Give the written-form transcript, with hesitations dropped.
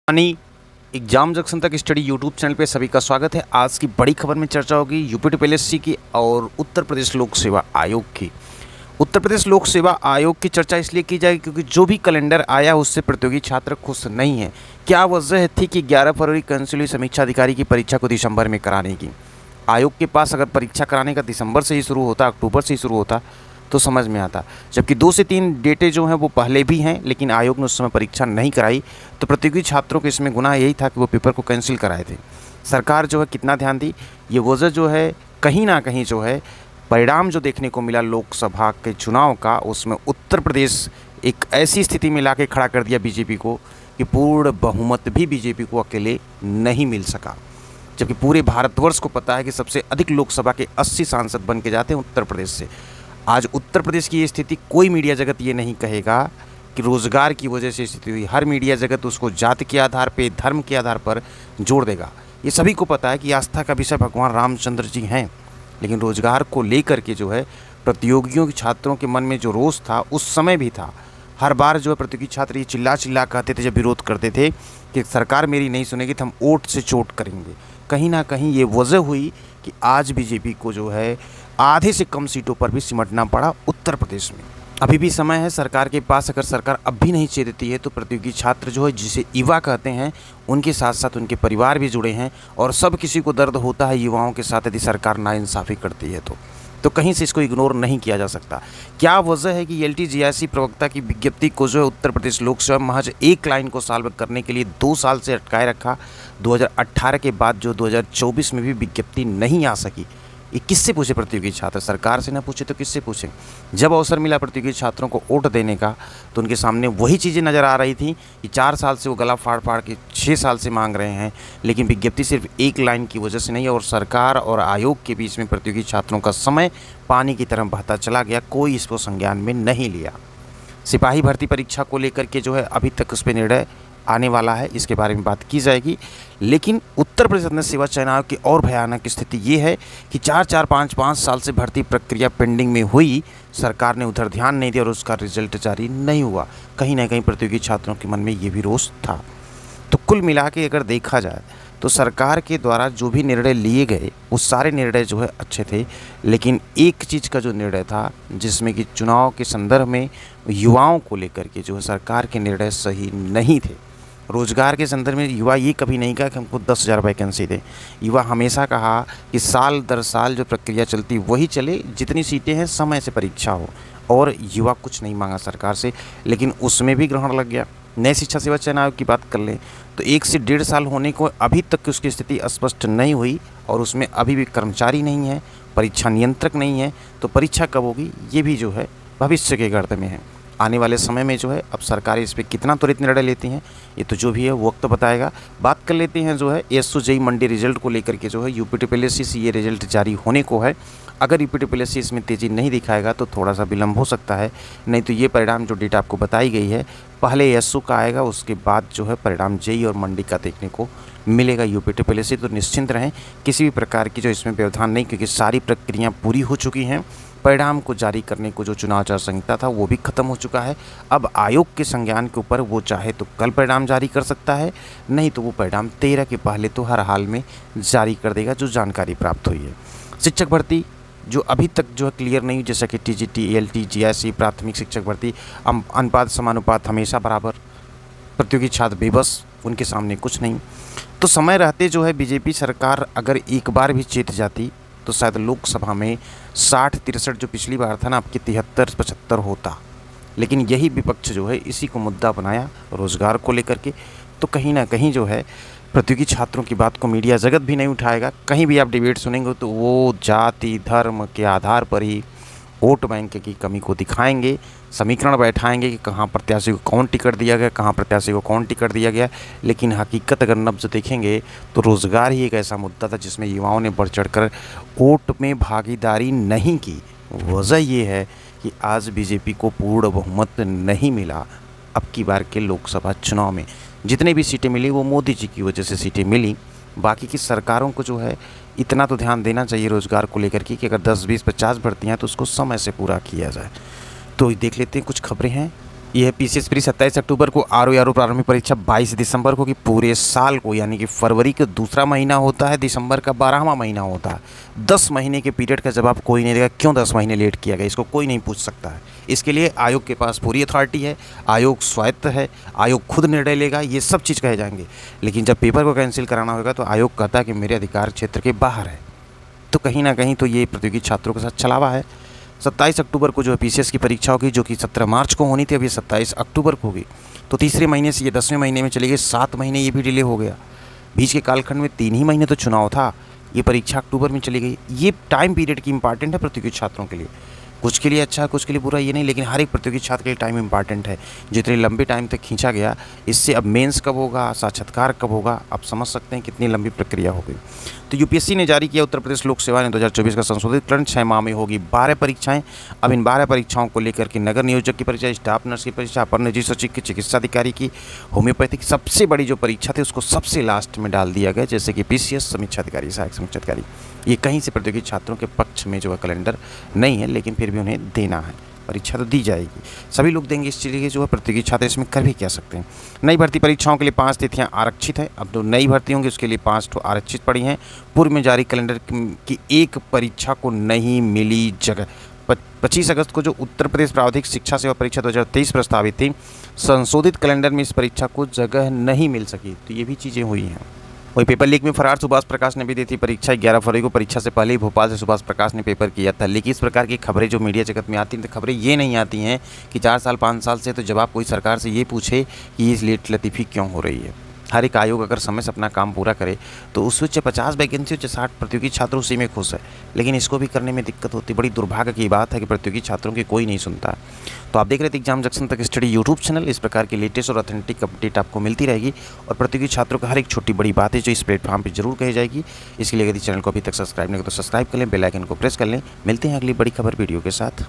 यानी exam junction तक study YouTube channel पे सभी का स्वागत है। आज की बड़ी खबर में चर्चा होगी यूपीटीपीएससी की और उत्तर प्रदेश लोक सेवा आयोग की। उत्तर प्रदेश लोक सेवा आयोग की चर्चा इसलिए की जाएगी क्योंकि जो भी कैलेंडर आया उससे प्रतियोगी छात्र खुश नहीं है। क्या वजह थी कि 11 फरवरी कैंसिल हुई समीक्षा अधिकारी की परीक्षा को दिसंबर में कराने की। आयोग के पास अगर परीक्षा कराने का दिसंबर से ही शुरू होता, अक्टूबर से ही शुरू होता तो समझ में आता, जबकि 2 से 3 डेटें जो हैं वो पहले भी हैं, लेकिन आयोग ने उस समय परीक्षा नहीं कराई। तो प्रतियोगी छात्रों के इसमें गुनाह यही था कि वो पेपर को कैंसिल कराए थे। सरकार जो है कितना ध्यान दी, ये वजह जो है कहीं ना कहीं जो है परिणाम जो देखने को मिला लोकसभा के चुनाव का, उसमें उत्तर प्रदेश एक ऐसी स्थिति में ला के खड़ा कर दिया बीजेपी को कि पूर्ण बहुमत भी बीजेपी को अकेले नहीं मिल सका, जबकि पूरे भारतवर्ष को पता है कि सबसे अधिक लोकसभा के 80 सांसद बन के जाते हैं उत्तर प्रदेश से। आज उत्तर प्रदेश की ये स्थिति, कोई मीडिया जगत ये नहीं कहेगा कि रोज़गार की वजह से स्थिति हुई। हर मीडिया जगत उसको जाति के आधार पे, धर्म के आधार पर जोड़ देगा। ये सभी को पता है कि आस्था का विषय भगवान रामचंद्र जी हैं, लेकिन रोज़गार को लेकर के जो है प्रतियोगियों के छात्रों के मन में जो रोष था उस समय भी था। हर बार जो है प्रतियोगी छात्र ये चिल्ला चिल्ला कहते थे जब विरोध करते थे कि सरकार मेरी नहीं सुनेगी तो हम ओट से चोट करेंगे। कहीं ना कहीं ये वजह हुई कि आज बीजेपी को जो है आधे से कम सीटों पर भी सिमटना पड़ा उत्तर प्रदेश में। अभी भी समय है सरकार के पास। अगर सरकार अब भी नहीं चेतती है तो प्रतियोगी छात्र जो है, जिसे युवा कहते हैं, उनके साथ साथ उनके परिवार भी जुड़े हैं और सब किसी को दर्द होता है युवाओं के साथ यदि सरकार नाइंसाफ़ी करती है तो कहीं से इसको इग्नोर नहीं किया जा सकता। क्या वजह है कि LTJIC प्रवक्ता की विज्ञप्ति को जो है उत्तर प्रदेश लोक सेवा महज एक लाइन को साल करने के लिए 2 साल से अटकाए रखा। 2018 के बाद जो 2024 में भी विज्ञप्ति नहीं आ सकी। ये किससे पूछे प्रतियोगी छात्र? सरकार से ना पूछे तो किससे पूछे? जब अवसर मिला प्रतियोगी छात्रों को वोट देने का तो उनके सामने वही चीज़ें नज़र आ रही थी कि 4 साल से वो गला फाड़ फाड़ के 6 साल से मांग रहे हैं, लेकिन विज्ञप्ति सिर्फ एक लाइन की वजह से नहीं है और सरकार और आयोग के बीच में प्रतियोगी छात्रों का समय पानी की तरह बहता चला गया। कोई इसको संज्ञान में नहीं लिया। सिपाही भर्ती परीक्षा को लेकर के जो है अभी तक उस पर निर्णय आने वाला है, इसके बारे में बात की जाएगी। लेकिन उत्तर प्रदेश अग्नि सेवा चयन आयोग की और भयानक स्थिति ये है कि 4-4, 5-5 साल से भर्ती प्रक्रिया पेंडिंग में हुई, सरकार ने उधर ध्यान नहीं दिया और उसका रिजल्ट जारी नहीं हुआ। कहीं ना कहीं प्रतियोगी छात्रों के मन में ये भी रोष था। तो कुल मिला के अगर देखा जाए तो सरकार के द्वारा जो भी निर्णय लिए गए वो सारे निर्णय जो है अच्छे थे, लेकिन एक चीज़ का जो निर्णय था जिसमें कि चुनाव के संदर्भ में युवाओं को लेकर के जो है सरकार के निर्णय सही नहीं थे। रोज़गार के संदर्भ में युवा ये कभी नहीं कहा कि हमको 10,000 वैकेंसी दे। युवा हमेशा कहा कि साल दर साल जो प्रक्रिया चलती वही चले, जितनी सीटें हैं समय से परीक्षा हो, और युवा कुछ नहीं मांगा सरकार से, लेकिन उसमें भी ग्रहण लग गया। नए शिक्षा सेवा चयन आयोग की बात कर लें तो 1 से 1.5 साल होने को अभी तक उसकी स्थिति स्पष्ट नहीं हुई और उसमें अभी भी कर्मचारी नहीं है, परीक्षा नियंत्रक नहीं है। तो परीक्षा कब होगी ये भी जो है भविष्य के गर्त में है। आने वाले समय में जो है अब सरकार इस पर कितना त्वरित निर्णय लेती हैं ये तो जो भी है वक्त बताएगा। बात कर लेते हैं जो है ASU JEE मंडी रिजल्ट को लेकर के जो है यूपीटीपीएससी से ये रिजल्ट जारी होने को है। अगर यूपीटीपीएससी इसमें तेज़ी नहीं दिखाएगा तो थोड़ा सा विलम्ब हो सकता है, नहीं तो ये परिणाम जो डेटा आपको बताई गई है पहले ASU का आएगा, उसके बाद जो है परिणाम JEE और मंडी का देखने को मिलेगा यूपीटीपीएससी। तो निश्चिंत रहें, किसी भी प्रकार की जो इसमें व्यवधान नहीं, क्योंकि सारी प्रक्रियाँ पूरी हो चुकी हैं। परिणाम को जारी करने को जो चुनाव आचार संहिता था वो भी खत्म हो चुका है। अब आयोग के संज्ञान के ऊपर वो चाहे तो कल परिणाम जारी कर सकता है, नहीं तो वो परिणाम 13 के पहले तो हर हाल में जारी कर देगा, जो जानकारी प्राप्त हुई है। शिक्षक भर्ती जो अभी तक जो है क्लियर नहीं हुई, जैसा कि TGT, LTJIC, प्राथमिक शिक्षक भर्ती अनुपात समानुपात हमेशा बराबर, प्रतियोगी छात्र बेबस, उनके सामने कुछ नहीं। तो समय रहते जो है बीजेपी सरकार अगर एक बार भी चेत जाती तो शायद लोकसभा में 60-63 जो पिछली बार था ना, आपकी 73-75 होता। लेकिन यही विपक्ष जो है इसी को मुद्दा बनाया रोज़गार को लेकर के। तो कहीं ना कहीं जो है प्रतियोगी छात्रों की बात को मीडिया जगत भी नहीं उठाएगा। कहीं भी आप डिबेट सुनेंगे तो वो जाति धर्म के आधार पर ही वोट बैंक की कमी को दिखाएंगे, समीकरण बैठाएंगे कि कहाँ प्रत्याशी को कौन टिकट दिया गया, कहाँ प्रत्याशी को कौन टिकट दिया गया। लेकिन हकीकत अगर नब्ज़ देखेंगे तो रोज़गार ही एक ऐसा मुद्दा था जिसमें युवाओं ने बढ़ चढ़कर वोट में भागीदारी नहीं की। वजह ये है कि आज बीजेपी को पूर्ण बहुमत नहीं मिला। अब की बार के लोकसभा चुनाव में जितने भी सीटें मिली वो मोदी जी की वजह से सीटें मिली। बाकी की सरकारों को जो है इतना तो ध्यान देना चाहिए रोज़गार को लेकर कि अगर 10, 20, 50 भर्तियाँ तो उसको समय से पूरा किया जाए। तो देख लेते हैं कुछ खबरें हैं यह पीसीएस प्री 27 अक्टूबर को, आरओ प्रारंभिक परीक्षा 22 दिसंबर को, कि पूरे साल को यानी कि फरवरी का दूसरा महीना होता है, दिसंबर का 12वां महीना होता है। 10 महीने के पीरियड का जवाब कोई नहीं देगा क्यों 10 महीने लेट किया गया, इसको कोई नहीं पूछ सकता है। इसके लिए आयोग के पास पूरी अथॉरिटी है, आयोग स्वायत्त है, आयोग खुद निर्णय लेगा, ये सब चीज़ कहे जाएंगे। लेकिन जब पेपर को कैंसिल कराना होगा तो आयोग कहता है कि मेरे अधिकार क्षेत्र के बाहर है। तो कहीं ना कहीं तो ये प्रतियोगी छात्रों के साथ छलावा है। 27 अक्टूबर को जो है पीसीएस की परीक्षा होगी, जो कि 17 मार्च को होनी थी, अब ये 27 अक्टूबर को होगी। तो तीसरे महीने से ये 10वें महीने में चली गई, 7 महीने ये भी डिले हो गया। बीच के कालखंड में 3 ही महीने तो चुनाव था, ये परीक्षा अक्टूबर में चली गई। ये टाइम पीरियड की इंपॉर्टेंट है प्रतियोगी छात्रों के लिए। कुछ के लिए अच्छा है, कुछ के लिए बुरा, ये नहीं, लेकिन हर एक प्रतियोगी छात्र के लिए टाइम इंपॉर्टेंट है। जितने लंबे टाइम तक खींचा गया, इससे अब मेंस कब होगा, साक्षात्कार कब होगा, आप समझ सकते हैं कितनी लंबी प्रक्रिया हो गई। तो यूपीएससी ने जारी किया उत्तर प्रदेश लोक सेवा ने 2024 का संशोधित करण 6 माह में होगी 12 परीक्षाएं। अब इन 12 परीक्षाओं को लेकर के नगर नियोजक की परीक्षा, स्टाफ नर्स की परीक्षा, अपर निजी सचिव की, चिकित्सा अधिकारी की, होम्योपैथिक सबसे बड़ी जो परीक्षा थी उसको सबसे लास्ट में डाल दिया गया, जैसे कि पीसीएस, समीक्षा अधिकारी, सहायक समीक्षा अधिकारी। ये कहीं से प्रतियोगी छात्रों के पक्ष में जो है कैलेंडर नहीं है, लेकिन फिर भी उन्हें देना है, परीक्षा तो दी जाएगी, सभी लोग देंगे। इस चीज़ के जो है प्रतियोगी छात्र इसमें कर भी क्या सकते हैं। नई भर्ती परीक्षाओं के लिए 5 तिथियां आरक्षित हैं। अब जो नई भर्ती होंगी उसके लिए 5 तो आरक्षित पड़ी हैं। पूर्व में जारी कैलेंडर की एक परीक्षा को नहीं मिली जगह। 25 अगस्त को जो उत्तर प्रदेश प्रावधिक शिक्षा सेवा परीक्षा 2023 प्रस्तावित थी, संशोधित कैलेंडर में इस परीक्षा को जगह नहीं मिल सकी। तो ये भी चीज़ें हुई हैं। वही पेपर लीक में फरार सुभाष प्रकाश ने भी दी थी परीक्षा। 11 फरवरी को परीक्षा से पहले ही भोपाल से सुभाष प्रकाश ने पेपर किया था। लेकिन इस प्रकार की खबरें जो मीडिया जगत में आती हैं, तो खबरें ये नहीं आती हैं कि 4 साल 5 साल से तो जब आप कोई सरकार से ये पूछे कि ये लेट लतीफ़ी क्यों हो रही है। हर एक आयोग अगर समय से अपना काम पूरा करे तो उसमें चाहे 50 वैकेंसी हो, चाहे 60 प्रतियोगी छात्र उसी में खुश है। लेकिन इसको भी करने में दिक्कत होती है। बड़ी दुर्भाग्य की बात है कि प्रतियोगी छात्रों की कोई नहीं सुनता। तो आप देख रहे थे एग्जाम जंक्शन तक स्टडी यूट्यूब चैनल। इस प्रकार की लेटेस्ट और ऑथेंटिक अपडेट आपको मिलती रहेगी और प्रतियोगी छात्रों का हर एक छोटी बड़ी बात है जो इस प्लेटफॉर्म पर जरूर कही जाएगी। इसके लिए यदि चैनल को अभी तक सब्सक्राइब नहीं करो तो सब्सक्राइब कर लें, बेल आइकन को प्रेस कर लें। मिलते हैं अगली बड़ी खबर वीडियो के साथ।